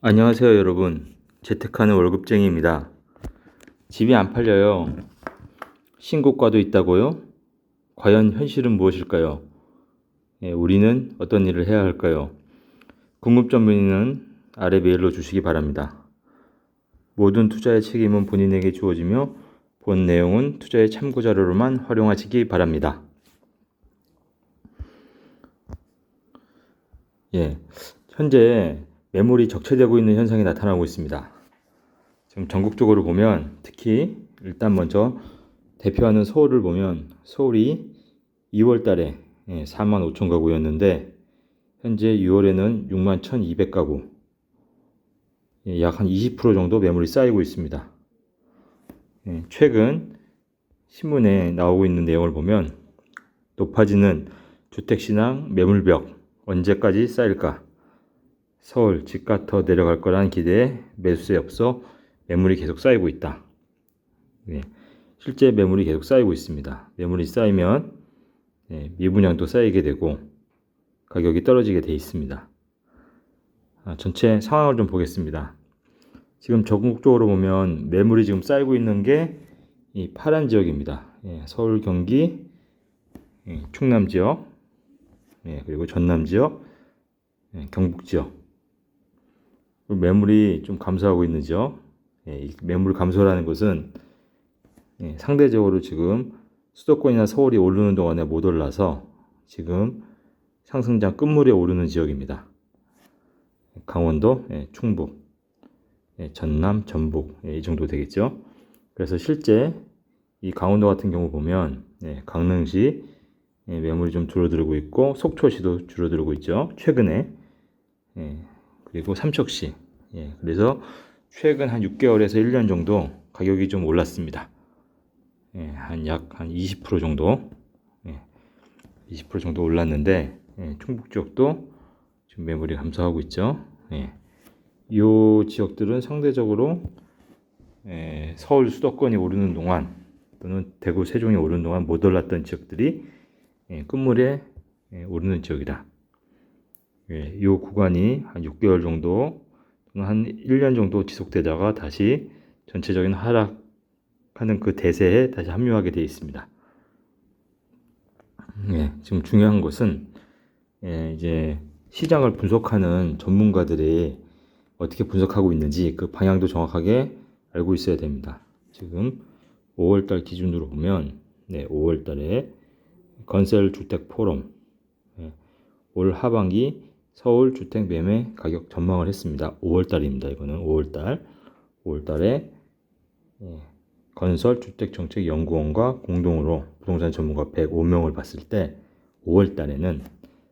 안녕하세요 여러분, 재테크하는 월급쟁이입니다. 집이 안 팔려요. 신고가도 있다고요? 과연 현실은 무엇일까요? 우리는 어떤 일을 해야 할까요? 궁금점 문의는 아래 메일로 주시기 바랍니다. 모든 투자의 책임은 본인에게 주어지며 본 내용은 투자의 참고자료로만 활용하시기 바랍니다. 현재 매물이 적체되고 있는 현상이 나타나고 있습니다. 지금 전국적으로 보면 특히 일단 먼저 대표하는 서울을 보면 서울이 2월 달에 4만 5천 가구였는데 현재 6월에는 6만 1,200가구, 약 한 20% 정도 매물이 쌓이고 있습니다. 최근 신문에 나오고 있는 내용을 보면 높아지는 주택시장 매물벽 언제까지 쌓일까? 서울 집값 더 내려갈 거라는 기대에 매수세에 앞서 매물이 계속 쌓이고 있다. 실제 매물이 계속 쌓이고 있습니다. 매물이 쌓이면 미분양도 쌓이게 되고 가격이 떨어지게 되어 있습니다. 전체 상황을 좀 보겠습니다. 지금 전국적으로 보면 매물이 지금 쌓이고 있는 게 이 파란 지역입니다. 서울, 경기, 충남 지역, 그리고 전남 지역, 경북 지역. 매물이 좀 감소하고 있는 지역. 이 매물 감소라는 것은 상대적으로 지금 수도권이나 서울이 오르는 동안에 못 올라서 지금 상승장 끝물에 오르는 지역입니다. 강원도, 충북, 전남, 전북 이 정도 되겠죠. 그래서 실제 이 강원도 같은 경우 보면 강릉시 매물이 좀 줄어들고 있고 속초시도 줄어들고 있죠. 최근에. 그리고 삼척시. 그래서 최근 한 6개월에서 1년 정도 가격이 좀 올랐습니다. 약 20% 정도, 20% 정도 올랐는데 충북 지역도 지금 매물이 감소하고 있죠. 이 지역들은 상대적으로 서울 수도권이 오르는 동안 또는 대구 세종이 오르는 동안 못 올랐던 지역들이 끝물에 오르는 지역이다. 이 구간이 한 6개월 정도 또는 한 1년 정도 지속되다가 다시 전체적인 하락하는 그 대세에 다시 합류하게 되어 있습니다. 지금 중요한 것은 이제 시장을 분석하는 전문가들이 어떻게 분석하고 있는지 그 방향도 정확하게 알고 있어야 됩니다. 지금 5월달 기준으로 보면 5월달에 건설주택포럼 올 하반기 서울 주택 매매 가격 전망을 했습니다. 5월달입니다. 이거는 5월달에 건설주택정책연구원과 공동으로 부동산 전문가 105명을 봤을 때 5월달에는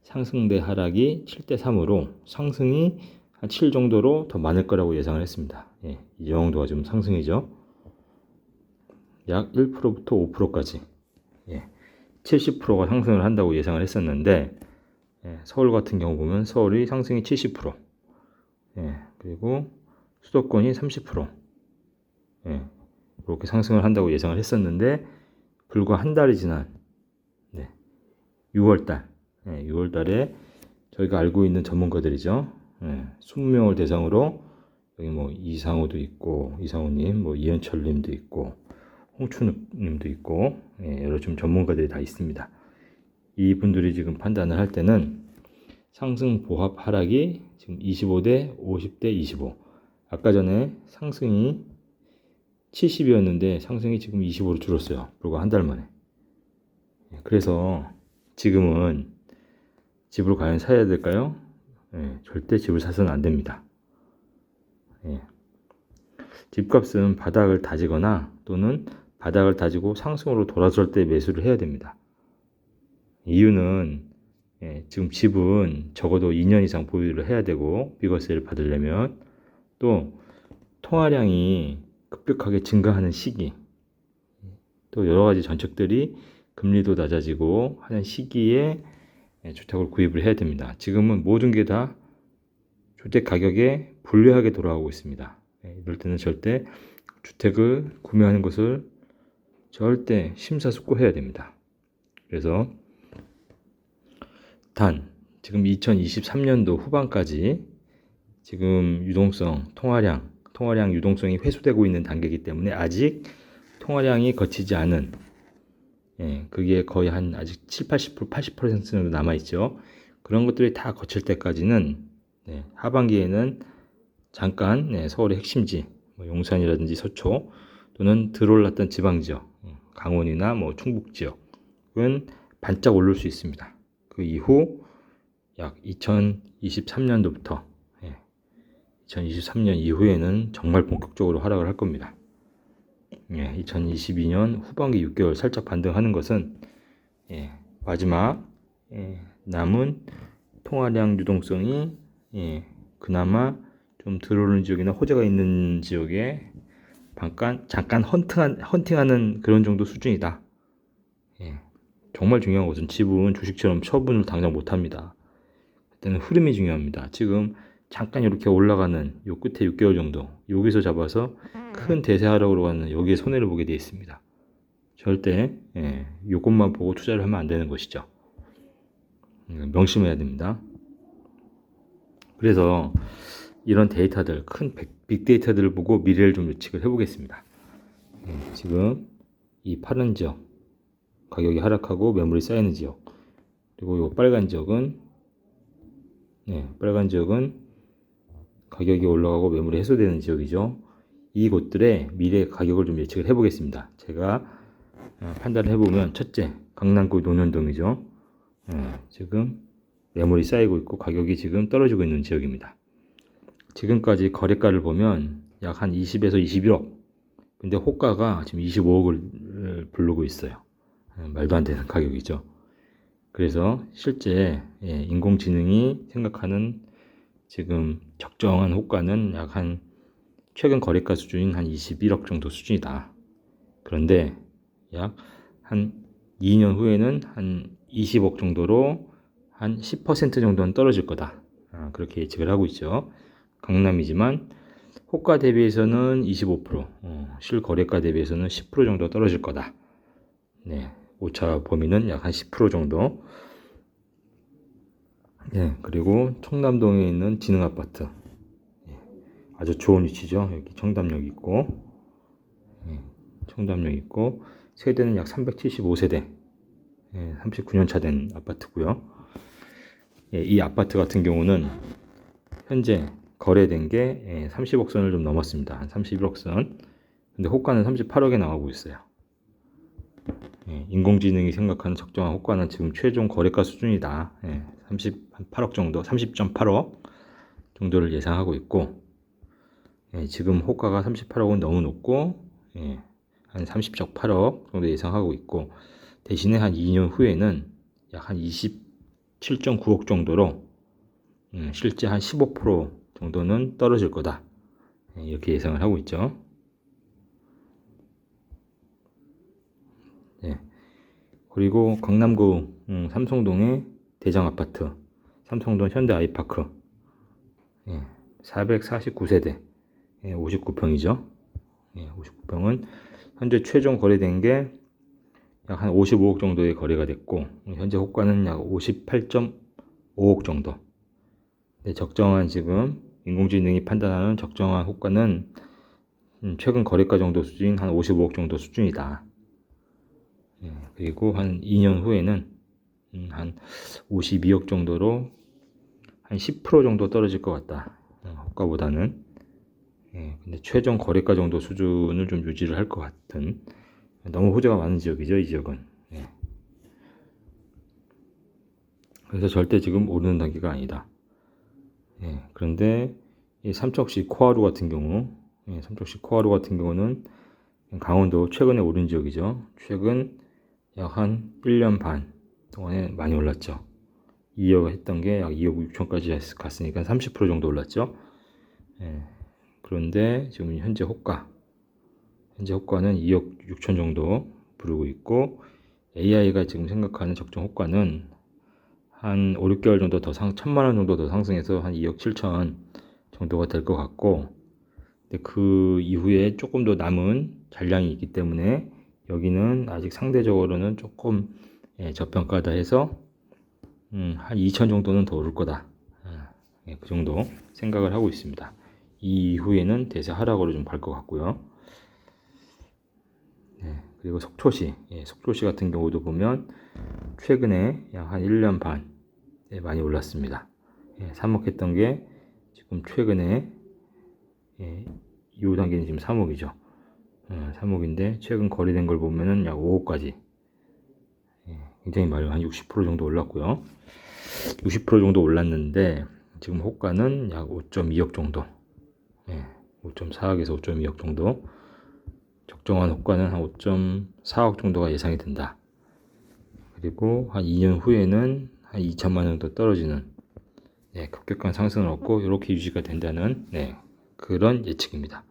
상승 대 하락이 7대3으로 상승이 한 7 정도로 더 많을 거라고 예상을 했습니다. 이 정도가 좀 상승이죠. 약 1%부터 5%까지 70%가 상승을 한다고 예상을 했었는데 서울 같은 경우 보면 서울이 상승이 70%, 그리고 수도권이 30%, 이렇게 상승을 한다고 예상을 했었는데 불과 한 달이 지난 6월달에 저희가 알고 있는 전문가들이죠. 20명을 대상으로 여기 뭐 이상호도 있고 이상호님, 뭐 이현철님도 있고 홍춘욱님도 있고 여러 좀 전문가들이 다 있습니다. 이분들이 지금 판단을 할 때는 상승 보합 하락이 지금 25대 50대 25. 아까 전에 상승이 70이었는데 상승이 지금 25로 줄었어요. 불과 한 달 만에. 그래서 지금은 집을 과연 사야 될까요? 절대 집을 사서는 안 됩니다. 집값은 바닥을 다지거나 또는 바닥을 다지고 상승으로 돌아설 때 매수를 해야 됩니다. 이유는 지금 집은 적어도 2년 이상 보유를 해야 되고 비과세를 받으려면 또 통화량이 급격하게 증가하는 시기, 또 여러 가지 전책들이 금리도 낮아지고 하는 시기에 주택을 구입을 해야 됩니다. 지금은 모든 게 다 주택 가격에 불리하게 돌아가고 있습니다. 이럴 때는 절대 주택을 구매하는 것을 절대 심사숙고해야 됩니다. 그래서 지금 2023년도 후반까지 지금 유동성, 통화량 유동성이 회수되고 있는 단계이기 때문에 아직 통화량이 거치지 않은, 그게 거의 한 아직 7, 80%, 80% 정도 남아있죠. 그런 것들이 다 거칠 때까지는, 하반기에는 잠깐, 서울의 핵심지, 뭐 용산이라든지 서초, 또는 들어올랐던 지방지역, 강원이나 뭐 충북 지역은 반짝 오를 수 있습니다. 그 이후 약 2023년도부터 2023년 이후에는 정말 본격적으로 하락을 할 겁니다. 2022년 후반기 6개월 살짝 반등하는 것은 마지막 남은 통화량 유동성이 그나마 좀 들어오는 지역이나 호재가 있는 지역에 잠깐 헌팅하는 그런 정도 수준이다. 정말 중요한 것은 지분, 주식처럼 처분을 당장 못합니다. 그때는 흐름이 중요합니다. 지금 잠깐 이렇게 올라가는 요 끝에 6개월 정도, 여기서 잡아서 큰 대세하락으로 가는 여기에 손해를 보게 되어 있습니다. 절대 요것만 보고 투자를 하면 안 되는 것이죠. 명심해야 됩니다. 그래서 이런 데이터들, 큰 빅데이터들을 보고 미래를 좀 예측을 해보겠습니다. 지금 이 파란 지역, 가격이 하락하고 매물이 쌓이는 지역, 그리고 이 빨간 지역은 가격이 올라가고 매물이 해소되는 지역이죠. 이곳들의 미래 가격을 좀 예측을 해보겠습니다. 제가 판단을 해보면, 첫째, 강남구 논현동이죠. 지금 매물이 쌓이고 있고 가격이 지금 떨어지고 있는 지역입니다. 지금까지 거래가를 보면 약 한 20에서 21억, 근데 호가가 지금 25억을 부르고 있어요. 말도 안 되는 가격이죠. 그래서 실제 인공지능이 생각하는 지금 적정한 호가는 약 한 최근 거래가 수준인 한 21억 정도 수준이다. 그런데 약 한 2년 후에는 한 20억 정도로 한 10% 정도는 떨어질 거다. 그렇게 예측을 하고 있죠. 강남이지만 호가 대비해서는 25%, 실거래가 대비해서는 10% 정도 떨어질 거다. 오차 범위는 약 한 10% 정도. 그리고 청담동에 있는 지능아파트, 아주 좋은 위치죠. 여기 청담역 있고, 세대는 약 375세대, 39년 차 된 아파트고요. 이 아파트 같은 경우는 현재 거래된 게 30억 선을 좀 넘었습니다. 한 31억 선. 근데 호가는 38억에 나가고 있어요. 인공지능이 생각하는 적정한 호가는 지금 최종 거래가 수준이다. 38억 정도, 30.8억 정도를 예상하고 있고, 지금 호가가 38억은 너무 높고, 한 30.8억 정도 예상하고 있고, 대신에 한 2년 후에는 약 한 27.9억 정도로 실제 한 15% 정도는 떨어질 거다. 이렇게 예상을 하고 있죠. 그리고 강남구 삼성동의 대장아파트, 삼성동 현대 아이파크, 449세대, 59평이죠. 59평은 현재 최종 거래된 게 약 한 55억 정도의 거래가 됐고, 현재 호가는 약 58.5억 정도. 적정한 지금 인공지능이 판단하는 적정한 호가는 최근 거래가 정도 수준인 한 55억 정도 수준이다. 그리고 한 2년 후에는 한 52억 정도로 한 10% 정도 떨어질 것 같다. 호가보다는. 근데 최종 거래가 정도 수준을 좀 유지를 할 것 같은, 너무 호재가 많은 지역이죠, 이 지역은. 그래서 절대 지금 오르는 단계가 아니다. 그런데 이 삼척시 코하루 같은 경우는 강원도 최근에 오른 지역이죠. 최근 약 한 1년 반 동안에 많이 올랐죠. 2억 했던 게 약 2억 6천까지 갔으니까 30% 정도 올랐죠. 그런데 지금 현재 호가는 2억 6천 정도 부르고 있고, AI가 지금 생각하는 적정 호가는 한 5, 6개월 정도 더 1,000만 원 정도 더 상승해서 한 2억 7천 정도가 될 것 같고, 근데 그 이후에 조금 더 남은 잔량이 있기 때문에 여기는 아직 상대적으로는 조금 저평가다 해서 한 2천 정도는 더 오를 거다. 그 정도 생각을 하고 있습니다. 이후에는 대세 하락으로 좀 갈 것 같고요. 그리고 속초시, 속초시 같은 경우도 보면 최근에 약 한 1년 반 많이 올랐습니다. 삽목했던 게 지금 최근에 2호 단계는 지금 3억이죠. 3억인데 최근 거래된 걸 보면은 약 5억까지 굉장히 많이 한 60% 정도 올랐고요. 60% 정도 올랐는데 지금 호가는 약 5.2억 정도, 5.4억에서 5.2억 정도, 적정한 호가는 한 5.4억 정도가 예상이 된다. 그리고 한 2년 후에는 한 2천만 원 정도 떨어지는 급격한 상승을 얻고 이렇게 유지가 된다는 그런 예측입니다.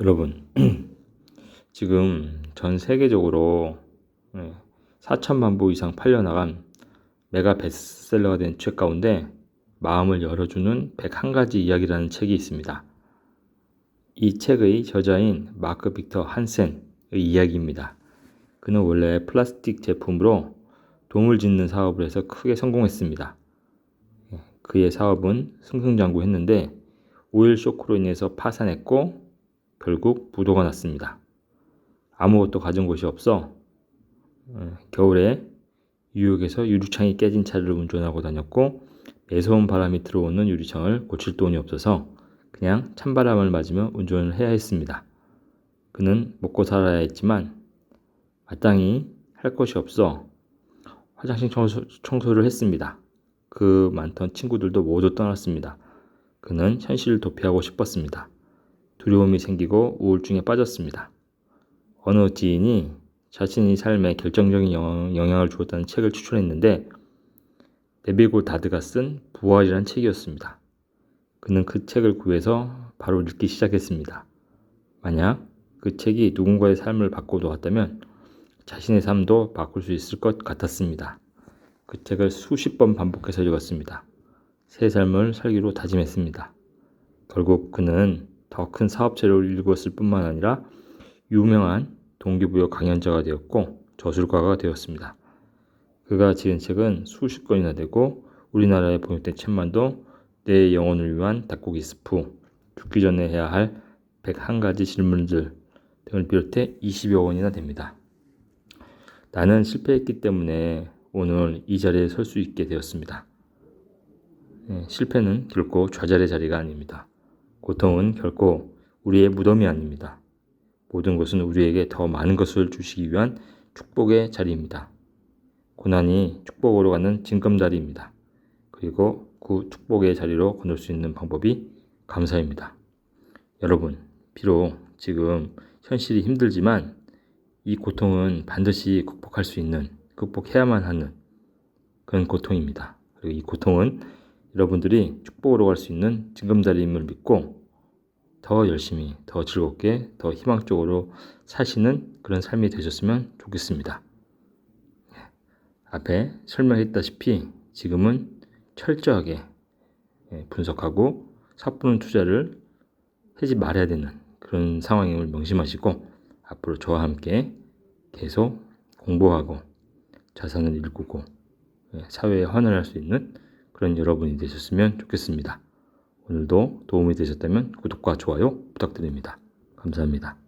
여러분 지금 전 세계적으로 4천만 부 이상 팔려나간 메가 베스트셀러가 된 책 가운데 마음을 열어주는 101가지 이야기라는 책이 있습니다. 이 책의 저자인 마크 빅터 한센의 이야기입니다. 그는 원래 플라스틱 제품으로 도움을 짓는 사업을 해서 크게 성공했습니다. 그의 사업은 승승장구했는데 오일 쇼크로 인해서 파산했고 결국 부도가 났습니다. 아무것도 가진 곳이 없어 겨울에 뉴욕에서 유리창이 깨진 차를 운전하고 다녔고 매서운 바람이 들어오는 유리창을 고칠 돈이 없어서 그냥 찬바람을 맞으며 운전을 해야 했습니다. 그는 먹고 살아야 했지만 마땅히 할 것이 없어 화장실 청소를 했습니다. 그 많던 친구들도 모두 떠났습니다. 그는 현실을 도피하고 싶었습니다. 두려움이 생기고 우울증에 빠졌습니다. 어느 지인이 자신의 삶에 결정적인 영향을 주었다는 책을 추천했는데 네빌 다드가 쓴 부활이란 책이었습니다. 그는 그 책을 구해서 바로 읽기 시작했습니다. 만약 그 책이 누군가의 삶을 바꿔놓았다면 자신의 삶도 바꿀 수 있을 것 같았습니다. 그 책을 수십 번 반복해서 읽었습니다. 새 삶을 살기로 다짐했습니다. 결국 그는 더 큰 사업체를 일구었을 뿐만 아니라 유명한 동기부여 강연자가 되었고 저술가가 되었습니다. 그가 지은 책은 수십 권이나 되고 우리나라에 번역된 책만도 내 영혼을 위한 닭고기 스프, 죽기 전에 해야 할 101가지 질문들 등을 비롯해 20여 권이나 됩니다. 나는 실패했기 때문에 오늘 이 자리에 설 수 있게 되었습니다. 실패는 결코 좌절의 자리가 아닙니다. 고통은 결코 우리의 무덤이 아닙니다. 모든 것은 우리에게 더 많은 것을 주시기 위한 축복의 자리입니다. 고난이 축복으로 가는 징검다리입니다. 그리고 그 축복의 자리로 건널 수 있는 방법이 감사입니다. 여러분, 비록 지금 현실이 힘들지만 이 고통은 반드시 극복해야만 하는 그런 고통입니다. 그리고 이 고통은 여러분들이 축복으로 갈 수 있는 징검다리임을 믿고 더 열심히, 더 즐겁게, 더 희망적으로 사시는 그런 삶이 되셨으면 좋겠습니다. 앞에 설명했다시피 지금은 철저하게 분석하고 섣부른 투자를 하지 말아야 되는 그런 상황임을 명심하시고 앞으로 저와 함께 계속 공부하고 자산을 일구고 사회에 환원할 수 있는 그런 여러분이 되셨으면 좋겠습니다. 오늘도 도움이 되셨다면 구독과 좋아요 부탁드립니다. 감사합니다.